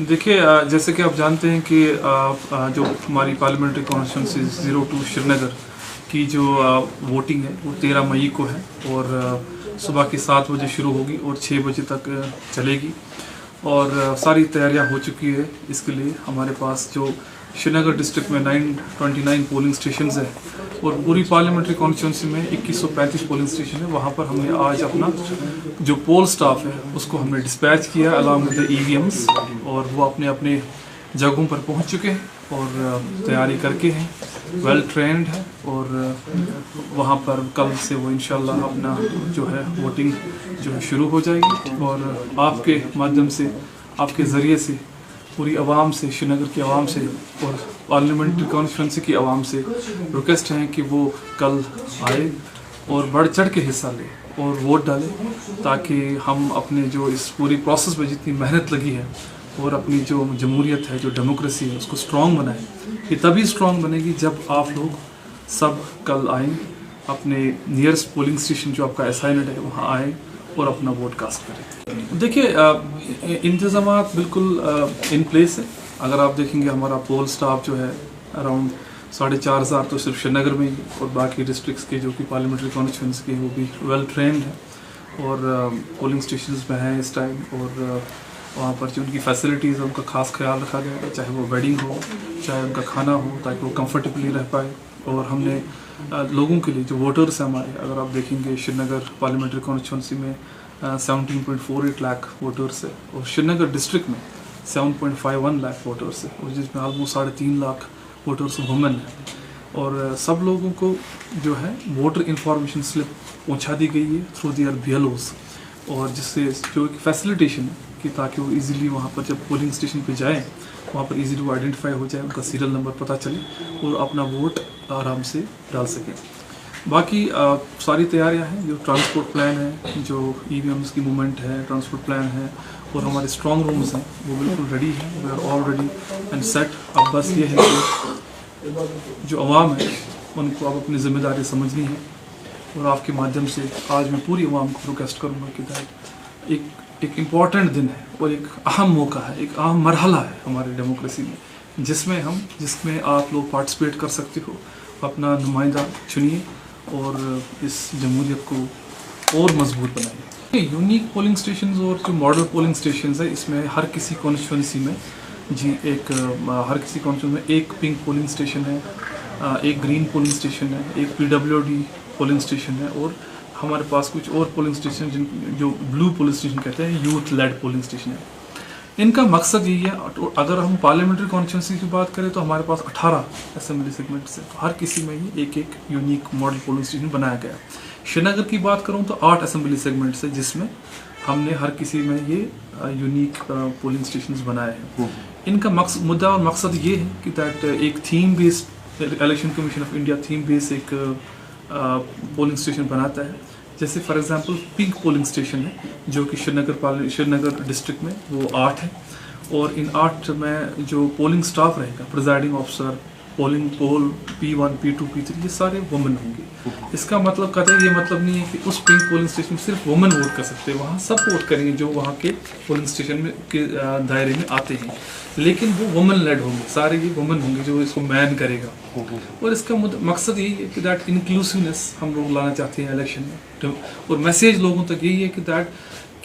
देखिए, जैसे कि आप जानते हैं कि जो हमारी पार्लियामेंट्री कॉन्स्टिट्यूंसी 02 श्रीनगर की जो वोटिंग है वो 13 मई को है और सुबह की 7 बजे शुरू होगी और 6 बजे तक चलेगी और सारी तैयारियां हो चुकी है। इसके लिए हमारे पास जो श्रीनगर डिस्ट्रिक्ट में 929 पोलिंग स्टेशंस है और पूरी पार्लियामेंट्री कॉन्स्टिट्यूंसी में 2135 पोलिंग स्टेशन है। वहाँ पर हमने आज अपना जो पोल स्टाफ है उसको हमने डिस्पैच किया अलॉन्ग विद द EVMs और वो अपने अपने जगहों पर पहुँच चुके हैं और तैयारी करके हैं, वेल ट्रेंड है और वहाँ पर कल से वो इंशाल्लाह अपना जो है वोटिंग जो है शुरू हो जाएगी। और आपके माध्यम से, आपके ज़रिए से पूरी आवाम से, श्रीनगर की आवाम से और पार्लियामेंट्री कॉन्स्टिट्यूंसी की आवाम से रिक्वेस्ट है कि वो कल आए और बढ़ चढ़ के हिस्सा ले और वोट डालें ताकि हम अपने जो इस पूरी प्रोसेस में जितनी मेहनत लगी है और अपनी जो जमहूरियत है, जो डेमोक्रेसी है, उसको स्ट्रॉन्ग बनाएं। ये तभी स्ट्रॉन्ग बनेगी जब आप लोग सब कल आएँ, अपने नियरेस्ट पोलिंग स्टेशन जो आपका असाइनेड है वहाँ आएँ और अपना वोट कास्ट करें। देखिए, इंतज़ामात बिल्कुल इन प्लेस है। अगर आप देखेंगे हमारा पोल स्टाफ जो है अराउंड 4500 तो सिर्फ श्रीनगर में ही और बाकी डिस्ट्रिक्ट्स के जो कि पार्लियामेंट्री कॉन्स्टिट्यूंसी के वो भी वेल ट्रेंड है और पोलिंग स्टेशंस में हैं इस टाइम और वहाँ पर जो उनकी फैसिलिटीज़ है उनका खास ख्याल रखा गया है, चाहे वो बेडिंग हो, चाहे उनका खाना हो, ताकि वो कंफर्टेबली रह पाए। और हमने लोगों के लिए जो वोटर्स हैं हमारे, अगर आप देखेंगे श्रीनगर पार्लियामेंट्री कॉन्स्टिट्यूंसी में 17.48 लाख वोटर्स है और श्रीनगर डिस्ट्रिक्ट में 7.51 लाख वोटर्स है और जिसमें ऑलमोस्ट 3.5 लाख वोटर्स वुमेन है। और सब लोगों को जो है वोटर इंफॉर्मेशन स्लिप पहुंचा दी गई है थ्रू दियर BLOs और जिससे जो एक फैसिलिटेशन है कि ताकि वो इजीली वहाँ पर जब पोलिंग स्टेशन पे जाएं वहाँ पर इजीली वो आइडेंटिफाई हो जाए, उनका सीरियल नंबर पता चले और अपना वोट आराम से डाल सकें। बाकी सारी तैयारियां हैं, जो ट्रांसपोर्ट प्लान है, जो EVMs की मूवमेंट है, ट्रांसपोर्ट प्लान है और हमारे स्ट्रॉन्ग रूम्स हैं वो बिल्कुल रेडी हैं, we are all ready and set. अब बस ये है कि जो अवाम है उनको अब अपनी जिम्मेदारी समझनी है और आपके माध्यम से आज मैं पूरी अवाम को रिक्वेस्ट करूँगा कि एक इम्पॉर्टेंट दिन है और एक अहम मौका है, एक अहम मरहला है हमारी डेमोक्रेसी में जिसमें आप लोग पार्टिसिपेट कर सकते हो, अपना नुमाइंदा चुनिए और इस जमहूरियत को और मजबूत बनाइए। यूनिक पोलिंग स्टेशंस और जो मॉडल पोलिंग स्टेशंस है इसमें हर किसी कॉन्स्टिट्यूंसी में हर किसी कॉन्स्टिट्यूंसी में एक पिंक पोलिंग स्टेशन है, एक ग्रीन पोलिंग स्टेशन है, एक PWD पोलिंग स्टेशन है और हमारे पास कुछ और पोलिंग स्टेशन जो ब्लू पोलिंग स्टेशन कहते हैं, यूथ लेड पोलिंग स्टेशन है। इनका मकसद यही है, अगर हम पार्लियामेंट्री कॉन्स्टिट्यूंसी की बात करें तो हमारे पास 18 असेंबली सेगमेंट्स है, हर किसी में ही एक एक यूनिक मॉडल पोलिंग स्टेशन बनाया गया। श्रीनगर की बात करूं तो 8 असेंबली सेगमेंट्स है जिसमें हमने हर किसी में ये यूनिक पोलिंग स्टेशन बनाए हैं। इनका मुद्दा और मकसद ये है कि दैट एक theme based election commission of India theme based एक पोलिंग स्टेशन बनाता है। जैसे for example pink polling station है जो कि श्रीनगर डिस्ट्रिक्ट में वो 8 है और इन 8 में जो पोलिंग स्टाफ रहेगा, प्रिजाइडिंग ऑफिसर, पोल P1, P2, P3 ये सारे वुमेन होंगे। इसका मतलब कहते हैं, ये मतलब नहीं है कि उस पिंक पोलिंग स्टेशन में सिर्फ वुमेन वोट कर सकते हैं, वहाँ सब वोट करेंगे जो वहाँ के पोलिंग स्टेशन में के दायरे में आते हैं, लेकिन वो वुमेन लेड होंगे, सारे ये वुमेन होंगे जो इसको मैन करेगा। और इसका मकसद यही है कि दैट इंक्लूसिवनेस हम लोग लाना चाहते हैं इलेक्शन में और मैसेज लोगों तक यही है कि दैट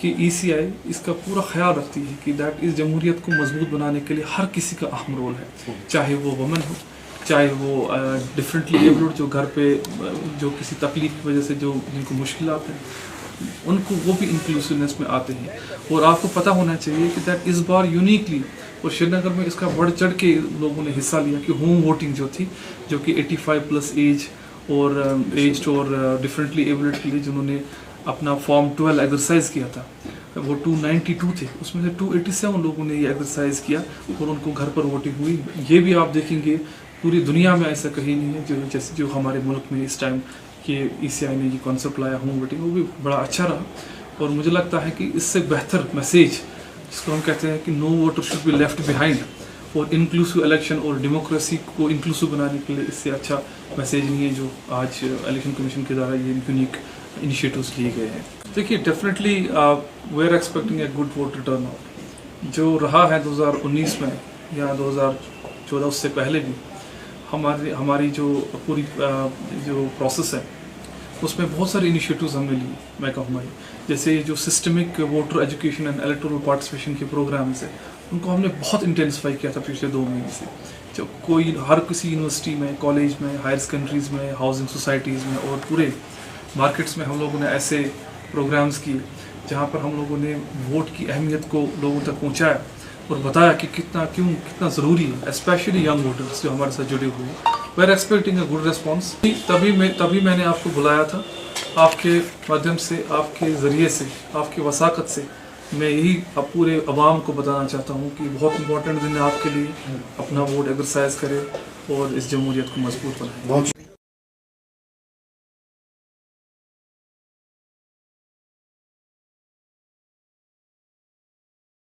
कि ECI इसका पूरा ख्याल रखती है कि दैट इस जमहूरियत को मजबूत बनाने के लिए हर किसी का अहम रोल है, चाहे वो वुमेन हो, चाहे वो डिफरेंटली एबल्ड जो घर पे जो किसी तकलीफ की वजह से जो जिनको मुश्किलात हैं उनको वो भी इंक्लूसिवनेस में आते हैं। और आपको पता होना चाहिए कि दैट इस बार यूनिकली और श्रीनगर में इसका बढ़ चढ़ के लोगों ने हिस्सा लिया कि होम वोटिंग जो थी, जो कि 85+ एज और एज्ड और डिफरेंटली एबल्ड के लिए जिन्होंने अपना फॉर्म 12 एक्सरसाइज किया था, वो 292 थे, उसमें से 287 लोगों ने ये एक्सरसाइज किया और उनको घर पर वोटिंग हुई। ये भी आप देखेंगे पूरी दुनिया में ऐसा कहीं नहीं है जैसे जो हमारे मुल्क में इस टाइम के ECI ने ये कॉन्सेप्ट लाया होम वोटिंग, वो भी बड़ा अच्छा रहा। और मुझे लगता है कि इससे बेहतर मैसेज जिसको हम कहते हैं कि no voter should be left behind और इंक्लूसिव इलेक्शन और डेमोक्रेसी को इंक्लूसिव बनाने के लिए इससे अच्छा मैसेज नहीं है जो आज इलेक्शन कमीशन के द्वारा ये यूनिक इनिशिएटिव्स लिए गए हैं। देखिए, definitely we are expecting a good voter turnout. जो रहा है 2019 में या 2014 उससे पहले भी हमारी जो पूरी जो प्रोसेस है उसमें बहुत सारे इनिशिएटिव्स हमने लिए। मैं कहूँगा जैसे जो systemic voter education and electoral participation के प्रोग्राम्स है उनको हमने बहुत इंटेंसिफाई किया था पिछले 2 महीने से। जो कोई हर किसी यूनिवर्सिटी में, कॉलेज में, हायर सेकेंडरीज में, हाउसिंग सोसाइटीज़ में और पूरे मार्केट्स में हम लोगों ने ऐसे प्रोग्राम्स किए जहाँ पर हम लोगों ने वोट की अहमियत को लोगों तक पहुँचाया और बताया कि कितना ज़रूरी है, स्पेशली यंग वोटर्स जो हमारे साथ जुड़े हुए हैं। We are expecting a good response. तभी मैंने आपको बुलाया था, आपके माध्यम से, आपके ज़रिए से, आपकी वसाकत से मैं यही अब पूरे अवाम को बताना चाहता हूँ कि बहुत इंपॉर्टेंट दिन है आपके लिए। अपना वोट एक्सरसाइज करें और इस जमहूरियत को मजबूत बनाएं।